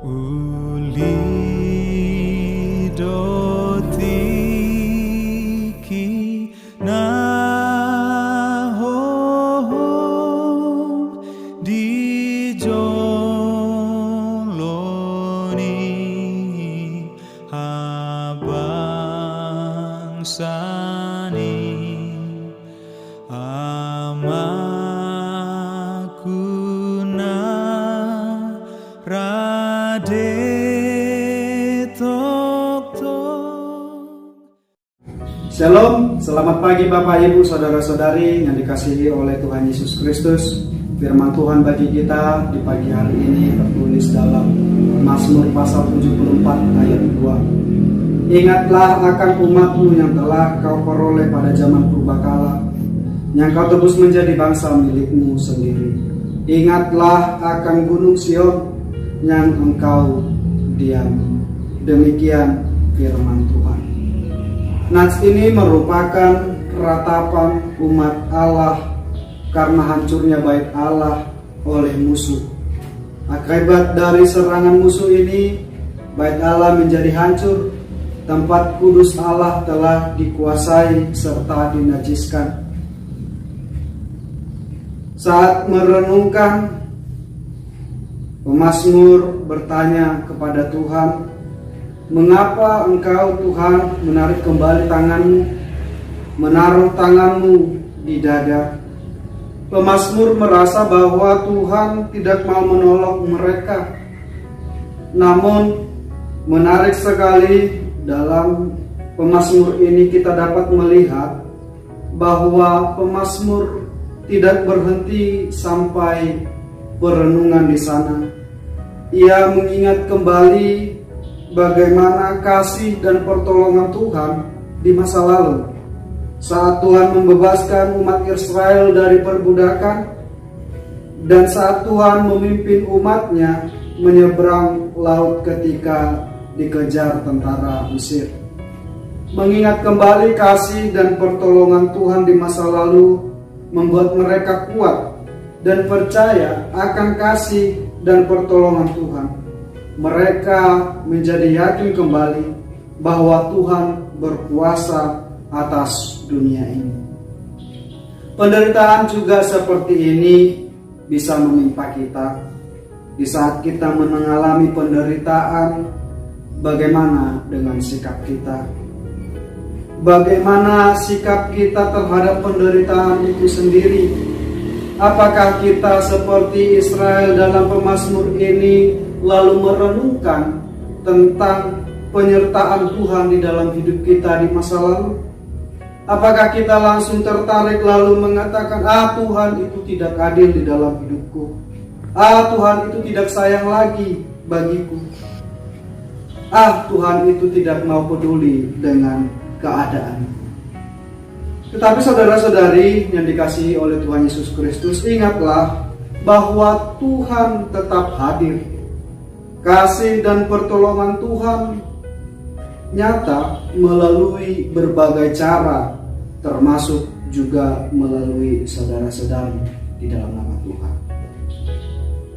Uli dotiki na ho di joloni abang sani amakuna rade Shalom, selamat pagi Bapak Ibu Saudara-saudari yang dikasihi oleh Tuhan Yesus Kristus. Firman Tuhan bagi kita di pagi hari ini tertulis dalam Mazmur pasal 74 ayat 2. Ingatlah akan umatmu yang telah kau peroleh pada zaman purbakala, yang kau tebus menjadi bangsa milikmu sendiri. Ingatlah akan gunung Sion yang engkau diam. Demikian firman Tuhan. Nats ini merupakan ratapan umat Allah karena hancurnya bait Allah oleh musuh. Akibat dari serangan musuh ini, bait Allah menjadi hancur. Tempat kudus Allah telah dikuasai serta dinajiskan. Saat merenungkan, pemazmur bertanya kepada Tuhan, "Mengapa engkau Tuhan menarik kembali tanganmu, menaruh tanganmu di dada?" Pemazmur merasa bahwa Tuhan tidak mau menolong mereka. Namun menarik sekali dalam pemazmur ini kita dapat melihat bahwa pemazmur tidak berhenti sampai perenungan di sana. Ia mengingat kembali bagaimana kasih dan pertolongan Tuhan di masa lalu, saat Tuhan membebaskan umat Israel dari perbudakan, dan saat Tuhan memimpin umatnya menyeberang laut ketika dikejar tentara Mesir. Mengingat kembali kasih dan pertolongan Tuhan di masa lalu membuat mereka kuat dan percaya akan kasih dan pertolongan Tuhan. Mereka menjadi yakin kembali bahwa Tuhan berkuasa atas dunia ini. Penderitaan juga seperti ini bisa menimpa kita. Di saat kita mengalami penderitaan, bagaimana dengan sikap kita? Bagaimana sikap kita terhadap penderitaan itu sendiri? Apakah kita seperti Israel dalam pemazmur ini, lalu merenungkan tentang penyertaan Tuhan di dalam hidup kita di masa lalu? Apakah kita langsung tertarik lalu mengatakan, Tuhan itu tidak adil di dalam hidupku, Tuhan itu tidak sayang lagi bagiku, Tuhan itu tidak mau peduli dengan keadaan. Tetapi saudara-saudari yang dikasihi oleh Tuhan Yesus Kristus, ingatlah bahwa Tuhan tetap hadir. Kasih dan pertolongan Tuhan nyata melalui berbagai cara, termasuk juga melalui saudara-saudari di dalam nama Tuhan.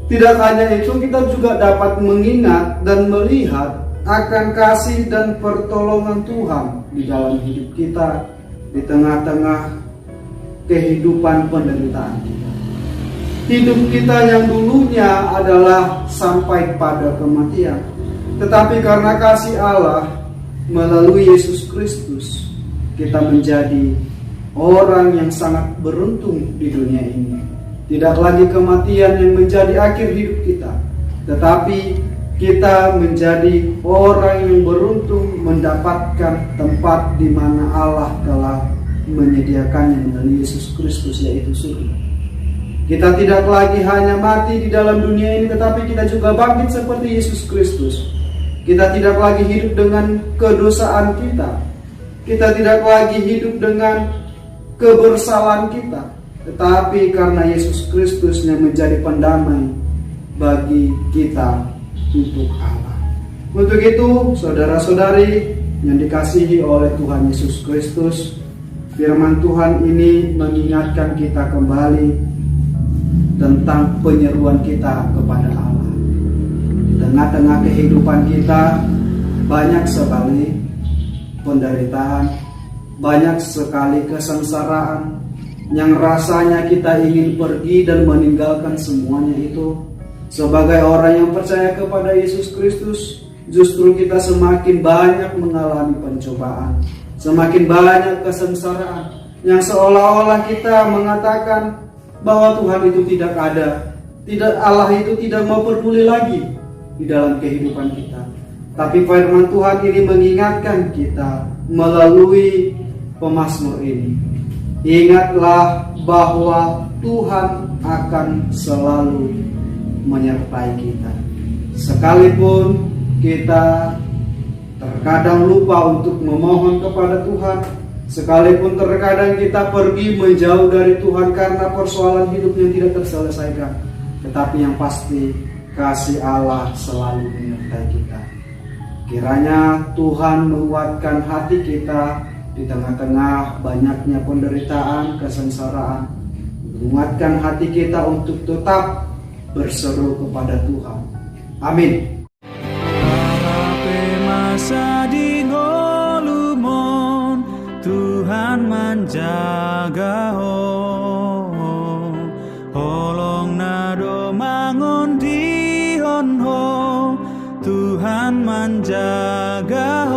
Tidak hanya itu, kita juga dapat mengingat dan melihat akan kasih dan pertolongan Tuhan di dalam hidup kita di tengah-tengah kehidupan penderitaan kita. Hidup kita yang dulunya adalah sampai pada kematian, tetapi karena kasih Allah melalui Yesus Kristus, kita menjadi orang yang sangat beruntung di dunia ini. Tidak lagi kematian yang menjadi akhir hidup kita, tetapi kita menjadi orang yang beruntung mendapatkan tempat di mana Allah telah menyediakannya melalui Yesus Kristus, yaitu surga. Kita tidak lagi hanya mati di dalam dunia ini, tetapi kita juga bangkit seperti Yesus Kristus. Kita tidak lagi hidup dengan kedosaan kita. Kita tidak lagi hidup dengan kebersalahan kita, tetapi karena Yesus Kristus yang menjadi pendamai bagi kita untuk Allah. Untuk itu, saudara-saudari yang dikasihi oleh Tuhan Yesus Kristus, firman Tuhan ini mengingatkan kita kembali tentang penyeruan kita kepada Allah. Kita tengah-tengah kehidupan kita banyak sekali penderitaan, banyak sekali kesengsaraan yang rasanya kita ingin pergi dan meninggalkan semuanya itu. Sebagai orang yang percaya kepada Yesus Kristus, justru kita semakin banyak mengalami pencobaan, semakin banyak kesengsaraan, yang seolah-olah kita mengatakan bahwa Tuhan itu tidak ada, Allah itu tidak mau peduli lagi di dalam kehidupan kita. Tapi firman Tuhan ini mengingatkan kita melalui pemazmur ini. Ingatlah bahwa Tuhan akan selalu menyertai kita. Sekalipun kita terkadang lupa untuk memohon kepada Tuhan, sekalipun terkadang kita pergi menjauh dari Tuhan karena persoalan hidup yang tidak terselesaikan, tetapi yang pasti kasih Allah selalu menyertai kita. Kiranya Tuhan menguatkan hati kita di tengah-tengah banyaknya penderitaan, kesengsaraan. Menguatkan hati kita untuk tetap berseru kepada Tuhan. Amin. Masa di golumon Tuhan menjaga holong nado mangon di honho Tuhan menjaga